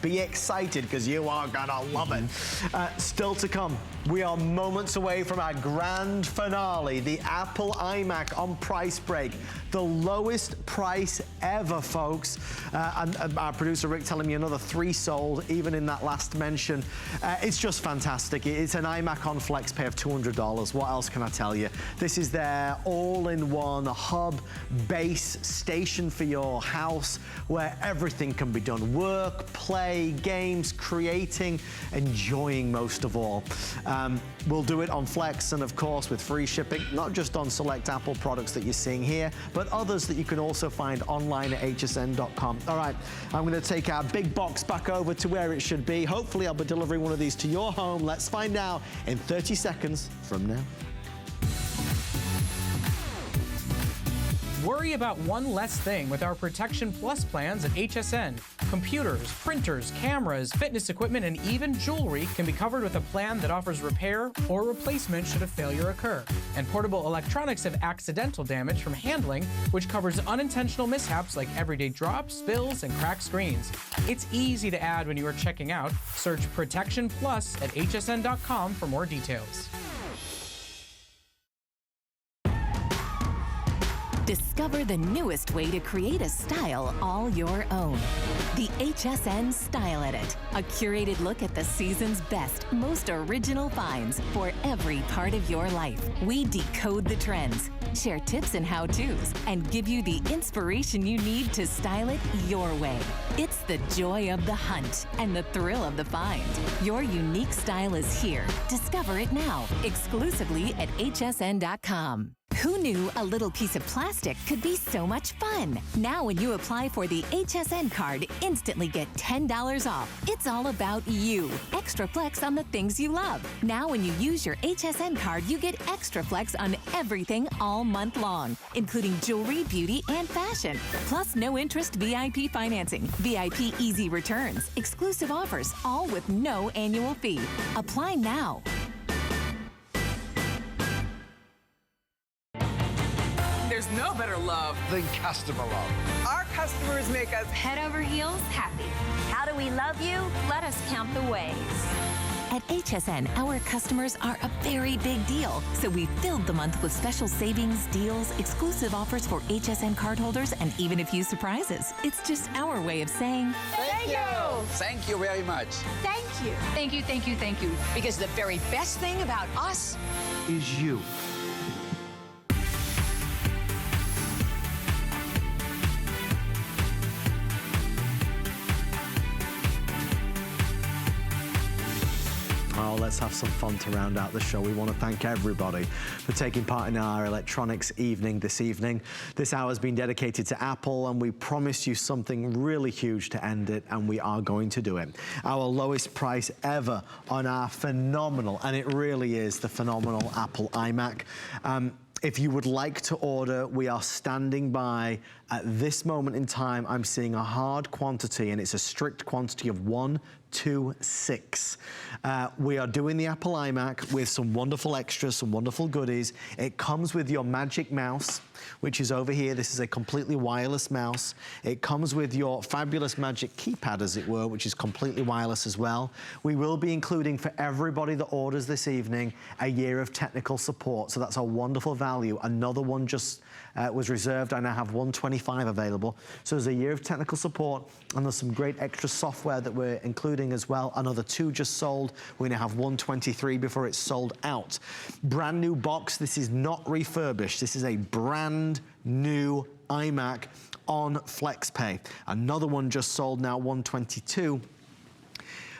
Be excited because you are gonna love it. Still to come, we are moments away from our grand finale, the Apple iMac on Price Break. The lowest price ever, folks. And our producer Rick telling me another 3 sold, even in that last mention. It's just fantastic. It's an iMac on FlexPay of $200. What else can I tell you? This is their all-in-one hub base station for your house where everything can be done. Work, play, games, creating, enjoying most of all. We'll do it on Flex and of course with free shipping, not just on select Apple products that you're seeing here, but others that you can also find online at hsn.com. All right, I'm gonna take our big box back over to where it should be. Hopefully I'll be delivering one of these to your home. Let's find out in 30 seconds from now. Worry about one less thing with our Protection Plus plans at HSN. Computers, printers, cameras, fitness equipment, and even jewelry can be covered with a plan that offers repair or replacement should a failure occur. And portable electronics have accidental damage from handling, which covers unintentional mishaps like everyday drops, spills, and cracked screens. It's easy to add when you are checking out. Search Protection Plus at hsn.com for more details. Discover the newest way to create a style all your own. The HSN Style Edit, a curated look at the season's best, most original finds for every part of your life. We decode the trends, share tips and how-tos, and give you the inspiration you need to style it your way. It's the joy of the hunt and the thrill of the find. Your unique style is here. Discover it now, exclusively at hsn.com. Who knew a little piece of plastic could be so much fun? Now when you apply for the HSN card, instantly get $10 off. It's all about you. Extra flex on the things you love. Now when you use your HSN card, you get extra flex on everything all month long, including jewelry, beauty, and fashion. Plus no interest VIP financing, VIP easy returns, exclusive offers, all with no annual fee. Apply now. There's no better love than customer love. Our customers make us head over heels happy. How do we love you? Let us count the ways. At HSN, our customers are a very big deal, so we filled the month with special savings, deals, exclusive offers for HSN cardholders, and even a few surprises. It's just our way of saying thank you. Thank you very much. Thank you. Thank you, thank you, thank you. Because the very best thing about us is you. Oh, let's have some fun to round out the show. We want to thank everybody for taking part in our electronics evening this evening. This hour has been dedicated to Apple, and we promised you something really huge to end it, and we are going to do it. Our lowest price ever on our phenomenal, and it really is the phenomenal Apple iMac. If you would like to order, we are standing by. At this moment in time, I'm seeing a hard quantity, and it's a strict quantity of 1, 2, 6. We are doing the Apple iMac with some wonderful extras, some wonderful goodies. It comes with your Magic Mouse, which is over here. This is a completely wireless mouse. It comes with your fabulous Magic Keypad, as it were, which is completely wireless as well. We will be including for everybody that orders this evening a year of technical support, so that's a wonderful value. Another one just was reserved. I now have 125 available. So there's a year of technical support, and there's some great extra software that we're including as well. Another 2 just sold. We now have 123 before it's sold out. Brand new box. This is not refurbished. This is a brand new iMac on FlexPay. Another one just sold now, 122.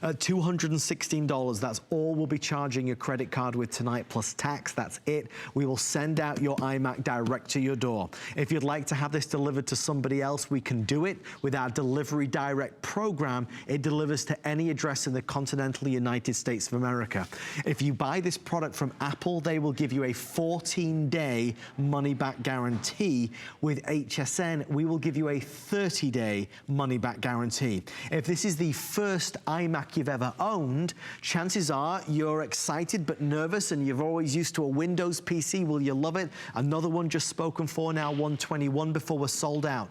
$216, that's all we'll be charging your credit card with tonight, plus tax, that's it. We will send out your iMac direct to your door. If you'd like to have this delivered to somebody else, we can do it with our Delivery Direct program. It delivers to any address in the continental United States of America. If you buy this product from Apple, they will give you a 14-day money-back guarantee. With HSN, we will give you a 30-day money-back guarantee. If this is the first iMac you've ever owned, chances are you're excited but nervous, and you're always used to a Windows PC. Will you love it? Another one just spoken for now, 121 before we're sold out.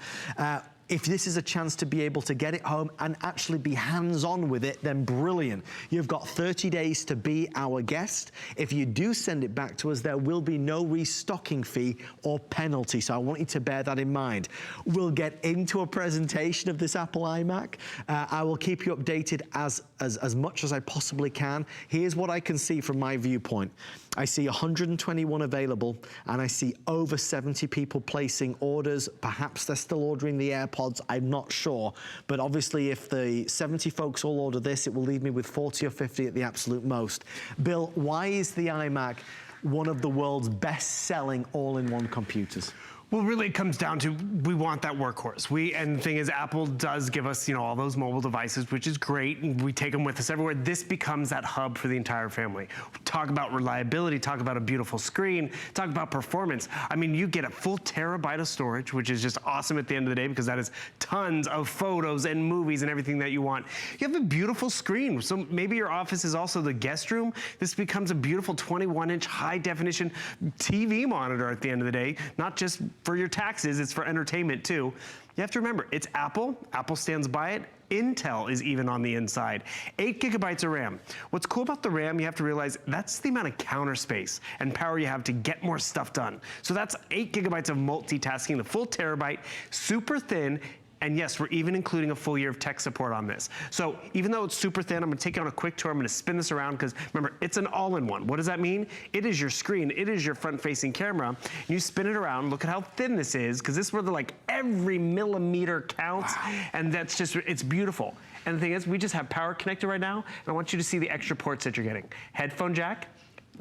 If this is a chance to be able to get it home and actually be hands-on with it, then brilliant. You've got 30 days to be our guest. If you do send it back to us, there will be no restocking fee or penalty, so I want you to bear that in mind. We'll get into a presentation of this Apple iMac. I will keep you updated as much as I possibly can. Here's what I can see from my viewpoint. I see 121 available, and I see over 70 people placing orders. Perhaps they're still ordering the AirPods, I'm not sure. But obviously, if the 70 folks all order this, it will leave me with 40 or 50 at the absolute most. Bill, why is the iMac one of the world's best-selling all-in-one computers? Well, really, it comes down to we want that workhorse. And the thing is, Apple does give us, all those mobile devices, which is great, and we take them with us everywhere. This becomes that hub for the entire family. Talk about reliability, talk about a beautiful screen, talk about performance. I mean, you get a full terabyte of storage, which is just awesome at the end of the day because that is tons of photos and movies and everything that you want. You have a beautiful screen. So maybe your office is also the guest room. This becomes a beautiful 21-inch high-definition TV monitor at the end of the day, not just for your taxes, it's for entertainment too. You have to remember, it's Apple. Apple stands by it. Intel is even on the inside. 8 gigabytes of RAM. What's cool about the RAM, you have to realize that's the amount of counter space and power you have to get more stuff done. So that's 8 gigabytes of multitasking, the full terabyte, super thin. And yes, we're even including a full year of tech support on this. So even though it's super thin, I'm gonna take you on a quick tour. I'm gonna spin this around because remember, it's an all-in-one. What does that mean? It is your screen, it is your front-facing camera. You spin it around, look at how thin this is, because this is where like every millimeter counts. Wow. And that's just, it's beautiful. And the thing is, we just have power connected right now, and I want you to see the extra ports that you're getting. Headphone jack,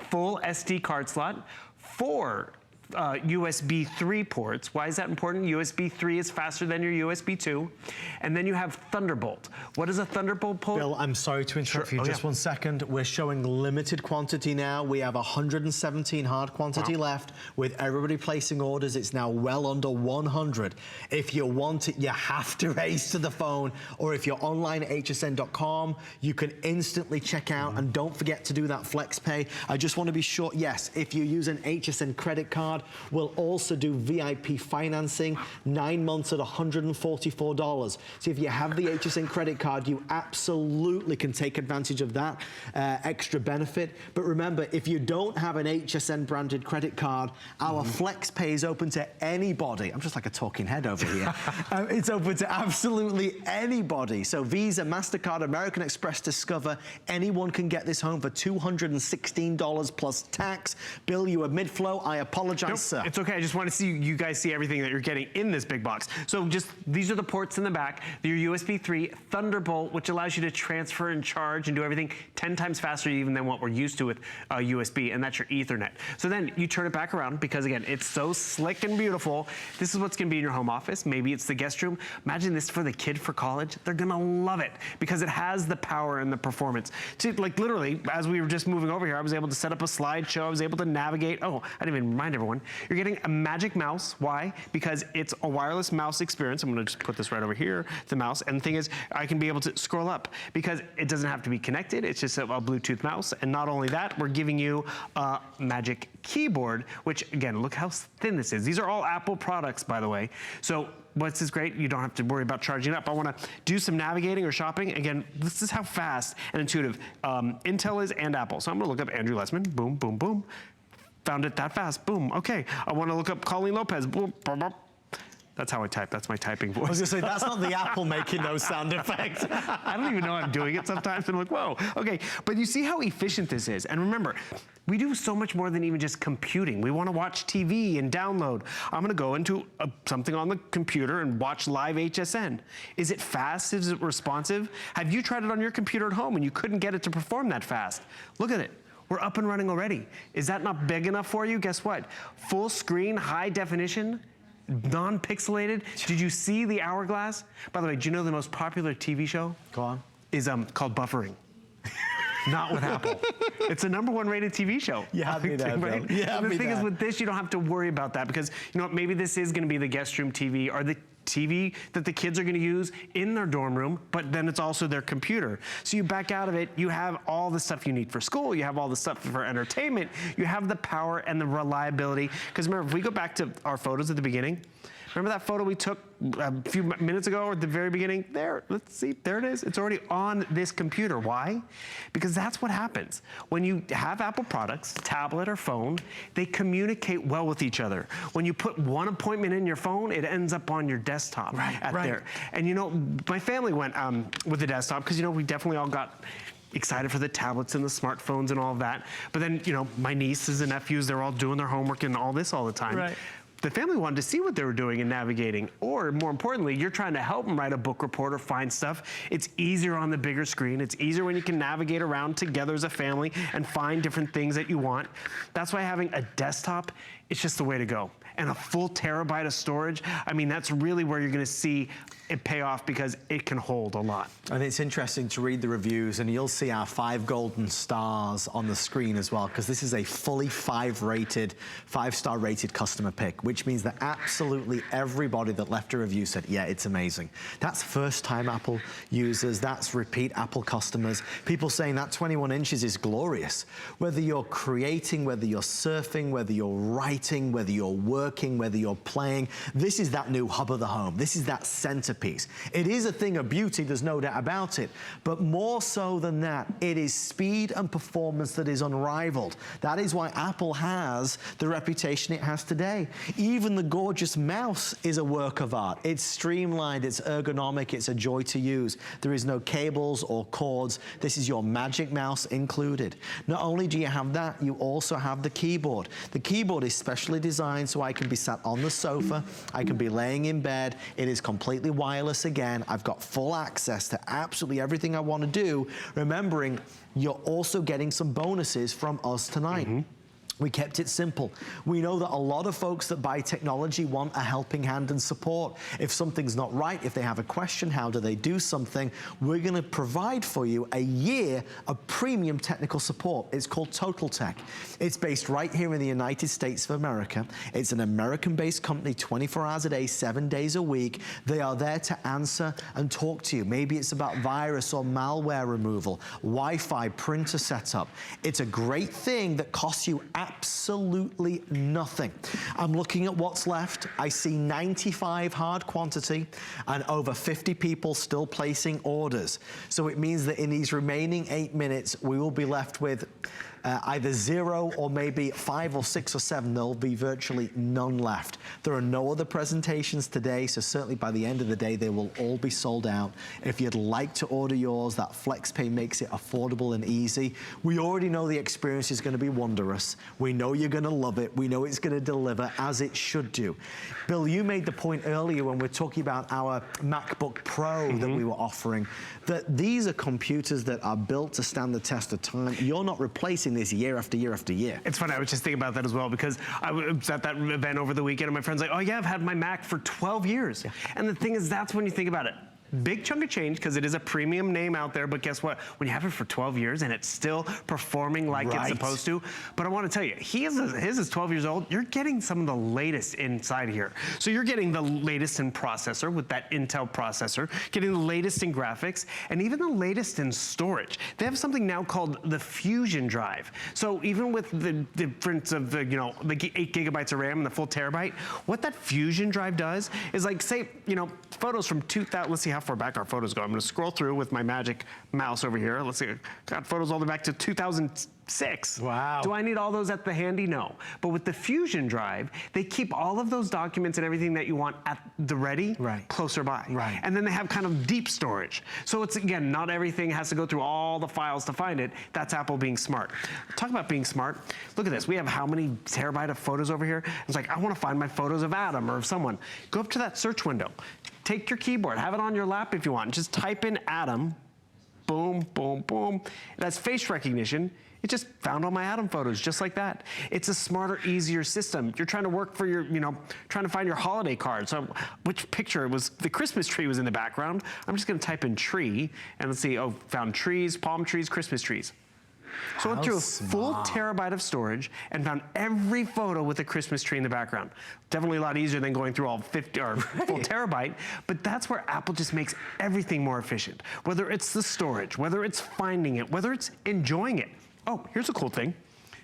full SD card slot, 4 USB 3 ports. Why is that important? USB 3 is faster than your USB 2. And then you have Thunderbolt. What is a Thunderbolt port? Bill, I'm sorry to interrupt you just 1 second. We're showing limited quantity now. We have 117 hard quantity left. With everybody placing orders, it's now well under 100. If you want it, you have to race to the phone. Or if you're online at hsn.com, you can instantly check out. And don't forget to do that flex pay. I just want to be sure, yes, if you use an HSN credit card, we'll also do VIP financing, 9 months at $144. So if you have the HSN credit card, you absolutely can take advantage of that extra benefit. But remember, if you don't have an HSN branded credit card, our flex pay is open to anybody. I'm just like a talking head over here. It's open to absolutely anybody. So Visa, MasterCard, American Express, Discover, anyone can get this home for $216 plus tax. Bill, you were mid-flow. I apologize. Nope, sir. It's okay. I just want to see you guys see everything that you're getting in this big box. So just, these are the ports in the back. Your USB 3, Thunderbolt, which allows you to transfer and charge and do everything 10 times faster even than what we're used to with USB, and that's your Ethernet. So then you turn it back around because, again, it's so slick and beautiful. This is what's going to be in your home office. Maybe it's the guest room. Imagine this for the kid for college. They're going to love it because it has the power and the performance. So, like, literally, as we were just moving over here, I was able to set up a slideshow. I was able to navigate. Oh, I didn't even remind everyone. You're getting a magic mouse. Why? Because it's a wireless mouse experience. I'm going to just put this right over here, the mouse. And the thing is, I can be able to scroll up because it doesn't have to be connected. It's just a Bluetooth mouse. And not only that, we're giving you a magic keyboard, which, again, look how thin this is. These are all Apple products, by the way. So what's this great? You don't have to worry about charging up. I want to do some navigating or shopping. Again, this is how fast and intuitive Intel is and Apple. So I'm going to look up Andrew Lessman. Boom, boom, boom. Found it that fast. Boom. Okay. I want to look up Colleen Lopez. Boom, boom, boom. That's how I type. That's my typing voice. I was going to say, that's not the Apple making those sound effects. I don't even know I'm doing it sometimes. And I'm like, whoa. Okay. But you see how efficient this is. And remember, we do so much more than even just computing. We want to watch TV and download. I'm going to go into something on the computer and watch live HSN. Is it fast? Is it responsive? Have you tried it on your computer at home and you couldn't get it to perform that fast? Look at it. We're up and running already. Is that not big enough for you? Guess what? Full screen, high definition, non-pixelated. Did you see the hourglass? By the way, do you know the most popular TV show? Go on. Is called Buffering. Not with Apple. It's a #1 rated TV show. You have me there, Bill. You have me the thing there. is, with this, you don't have to worry about that because, you know, maybe this is going to be the guest room TV or the TV that the kids are going to use in their dorm room, but then it's also their computer. So you back out of it, you have all the stuff you need for school, you have all the stuff for entertainment, you have the power and the reliability. Because remember, if we go back to our photos at the begining, Remember that photo we took a few minutes ago or at the very beginning? There, let's see, there it is. It's already on this computer. Why? Because that's what happens. When you have Apple products, tablet or phone, they communicate well with each other. When you put one appointment in your phone, it ends up on your desktop there. And you know, my family went with the desktop because, you know, we definitely all got excited for the tablets and the smartphones and all of that. But then, you know, my nieces and nephews, they're all doing their homework and all this all the time. The family wanted to see what they were doing and navigating, or more importantly, you're trying to help them write a book report or find stuff. It's easier on the bigger screen. It's easier when you can navigate around together as a family and find different things that you want. That's why having a desktop, it's just the way to go. And a full terabyte of storage, I mean, that's really where you're gonna see it pay off because it can hold a lot. And it's interesting to read the reviews, and you'll see our 5 golden stars on the screen as well, because this is a fully 5-star rated customer pick, which means that absolutely everybody that left a review said, yeah, it's amazing. That's first-time Apple users, that's repeat Apple customers, people saying that 21 inches is glorious. Whether you're creating, whether you're surfing, whether you're writing, whether you're working, whether you're playing, this is that new hub of the home. This is that centerpiece. It is a thing of beauty, there's no doubt about it, but more so than that, it is speed and performance that is unrivaled. That is why Apple has the reputation it has today. Even the gorgeous mouse is a work of art. It's streamlined, it's ergonomic, it's a joy to use. There is no cables or cords. This is your Magic Mouse included. Not only do you have that, you also have the keyboard. The keyboard is specially designed so I can be sat on the sofa, I can be laying in bed. It is completely wireless again. I've got full access to absolutely everything I want to do, remembering you're also getting some bonuses from us tonight. We kept it simple. We know that a lot of folks that buy technology want a helping hand and support. If something's not right, if they have a question, how do they do something? We're gonna provide for you a year of premium technical support. It's called Total Tech. It's based right here in the United States of America. It's an American-based company, 24 hours a day, 7 days a week. They are there to answer and talk to you. Maybe it's about virus or malware removal, Wi-Fi printer setup. It's a great thing that costs you absolutely nothing. I'm looking at what's left. I see 95 hard quantity and over 50 people still placing orders. So it means that in these remaining 8 minutes, we will be left with either 0 or maybe 5 or 6 or 7. There'll be virtually none left. There are no other presentations today, so certainly by the end of the day, they will all be sold out. If you'd like to order yours, that FlexPay makes it affordable and easy. We already know the experience is gonna be wondrous. We know you're gonna love it. We know it's gonna deliver as it should do. Bill, you made the point earlier when we're talking about our MacBook Pro that we were offering, that these are computers that are built to stand the test of time. You're not replacing this year after year after year. It's funny, I was just thinking about that as well, because I was at that event over the weekend and my friend's like, oh yeah, I've had my Mac for 12 years. And the thing is, that's when you think about it. Big chunk of change, because it is a premium name out there, but guess what? When you have it for 12 years and it's still performing like it's supposed to, but I want to tell you, his is 12 years old, you're getting some of the latest inside here. So you're getting the latest in processor with that Intel processor, getting the latest in graphics, and even the latest in storage. They have something now called the Fusion Drive. So even with the difference of the, the 8 gigabytes of RAM and the full terabyte, what that Fusion Drive does is, like, say, photos from 2000, let's see how far back our photos go. I'm gonna scroll through with my magic mouse over here. Let's see, got photos all the way back to 2006. Wow. Do I need all those at the handy? No. But with the Fusion Drive, they keep all of those documents and everything that you want at the ready, closer by. And then they have kind of deep storage. So it's, again, not everything has to go through all the files to find it. That's Apple being smart. Talk about being smart. Look at this. We have how many terabyte of photos over here? It's like, I want to find my photos of Adam or of someone. Go up to that search window. Take your keyboard, have it on your lap if you want. Just type in Adam, boom, boom, boom. That's face recognition. It just found all my Adam photos, just like that. It's a smarter, easier system. You're trying to work for your, trying to find your holiday card. So which picture was, the Christmas tree was in the background. I'm just gonna type in tree, and let's see, found trees, palm trees, Christmas trees. So I went through a full terabyte of storage and found every photo with a Christmas tree in the background. Definitely a lot easier than going through all 50 or full terabyte, but that's where Apple just makes everything more efficient. Whether it's the storage, whether it's finding it, whether it's enjoying it. Oh, here's a cool thing.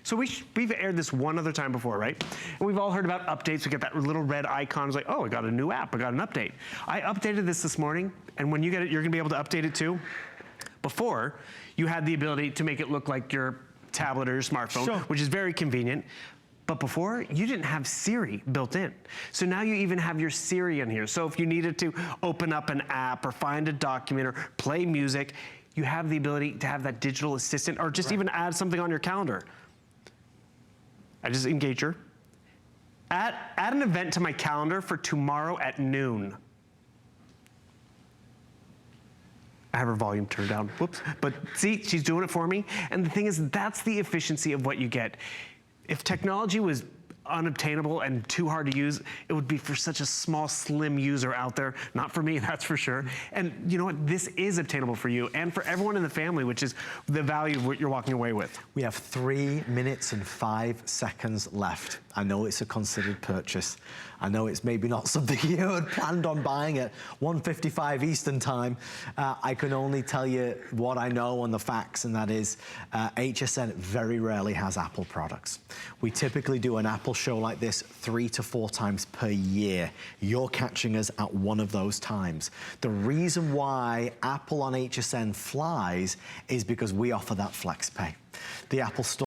So we've aired this one other time before, right? And we've all heard about updates. We get that little red icon. It's like, oh, I got a new app. I got an update. I updated this morning, and when you get it, you're gonna be able to update it too. Before, you had the ability to make it look like your tablet or your smartphone, which is very convenient. But before, you didn't have Siri built in. So now you even have your Siri in here. So if you needed to open up an app or find a document or play music, you have the ability to have that digital assistant or just even add something on your calendar. I just engage her. Add an event to my calendar for tomorrow at noon. I have her volume turned down, whoops. But see, she's doing it for me. And the thing is, that's the efficiency of what you get. If technology was unobtainable and too hard to use, it would be for such a small, slim user out there. Not for me, that's for sure. And you know what? This is obtainable for you and for everyone in the family, which is the value of what you're walking away with. We have 3 minutes and 5 seconds left. I know it's a considered purchase. I know it's maybe not something you had planned on buying at 1:55 Eastern time. I can only tell you what I know on the facts, and that is HSN very rarely has Apple products. We typically do an Apple show like this 3 to 4 times per year. You're catching us at one of those times. The reason why Apple on HSN flies is because we offer that flex pay. The Apple Store